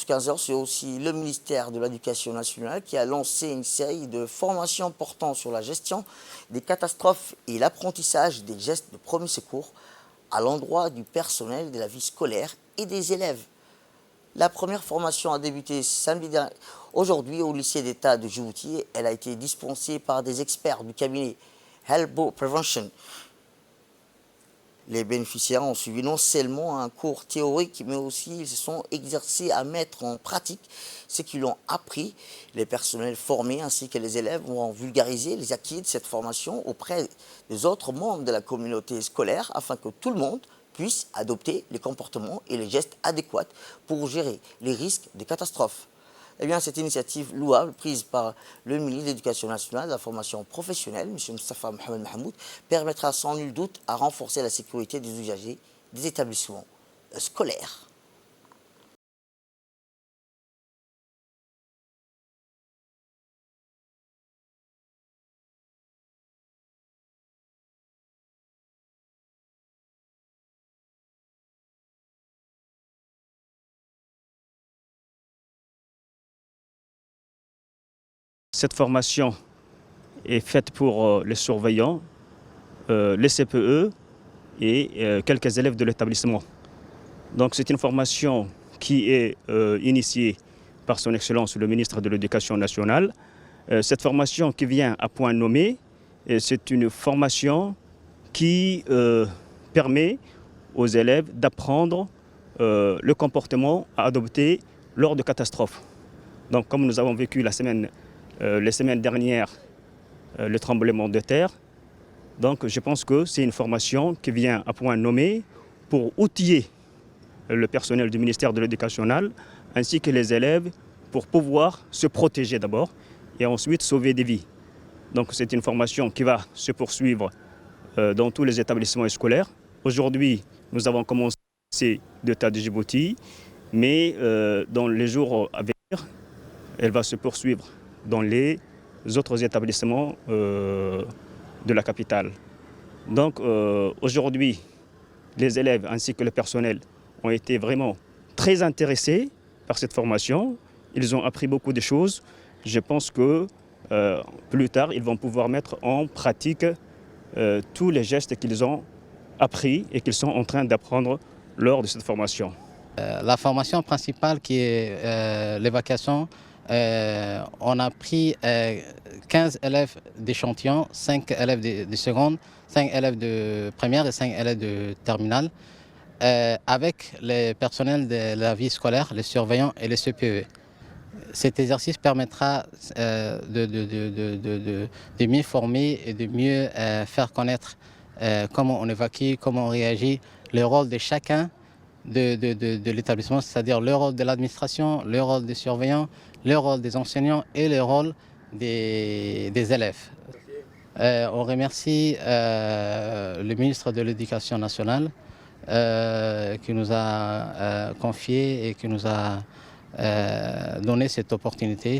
15 heures, c'est aussi le ministère de l'Éducation nationale qui a lancé une série de formations portant sur la gestion des catastrophes et l'apprentissage des gestes de premier secours à l'endroit du personnel de la vie scolaire et des élèves. La première formation a débuté samedi dernier. Aujourd'hui, au lycée d'État de Djibouti, elle a été dispensée par des experts du cabinet Helbo Prevention. Les bénéficiaires ont suivi non seulement un cours théorique, mais aussi ils se sont exercés à mettre en pratique ce qu'ils ont appris. Les personnels formés ainsi que les élèves vont vulgariser les acquis de cette formation auprès des autres membres de la communauté scolaire afin que tout le monde puisse adopter les comportements et les gestes adéquats pour gérer les risques de catastrophes. Eh bien, cette initiative louable prise par le ministre de l'Éducation nationale de la formation professionnelle, M. Moustapha Mohamed Mahmoud, permettra sans nul doute à renforcer la sécurité des usagers des établissements scolaires. Cette formation est faite pour les surveillants, les CPE et quelques élèves de l'établissement. Donc c'est une formation qui est initiée par son Excellence le ministre de l'Éducation nationale. Cette formation qui vient à point nommé, c'est une formation qui permet aux élèves d'apprendre le comportement à adopter lors de catastrophes. Donc comme nous avons vécu les semaines dernières le tremblement de terre, donc je pense que c'est une formation qui vient à point nommé pour outiller le personnel du ministère de l'Éducation nationale ainsi que les élèves pour pouvoir se protéger d'abord et ensuite sauver des vies. Donc c'est une formation qui va se poursuivre dans tous les établissements scolaires. Aujourd'hui, nous avons commencé l'État de Djibouti, mais dans les jours à venir, elle va se poursuivre dans les autres établissements de la capitale. Donc aujourd'hui, les élèves ainsi que le personnel ont été vraiment très intéressés par cette formation. Ils ont appris beaucoup de choses. Je pense que plus tard, ils vont pouvoir mettre en pratique tous les gestes qu'ils ont appris et qu'ils sont en train d'apprendre lors de cette formation. La formation principale qui est l'évacuation, on a pris 15 élèves d'échantillon, 5 élèves de seconde, 5 élèves de première et 5 élèves de terminale, avec les personnels de la vie scolaire, les surveillants et les CPE. Cet exercice permettra de mieux former et de mieux faire connaître comment on évacue, comment on réagit, le rôle de chacun de l'établissement, c'est-à-dire le rôle de l'administration, le rôle des surveillants, le rôle des enseignants et le rôle des élèves. On remercie le ministre de l'Éducation nationale qui nous a confié et qui nous a donné cette opportunité.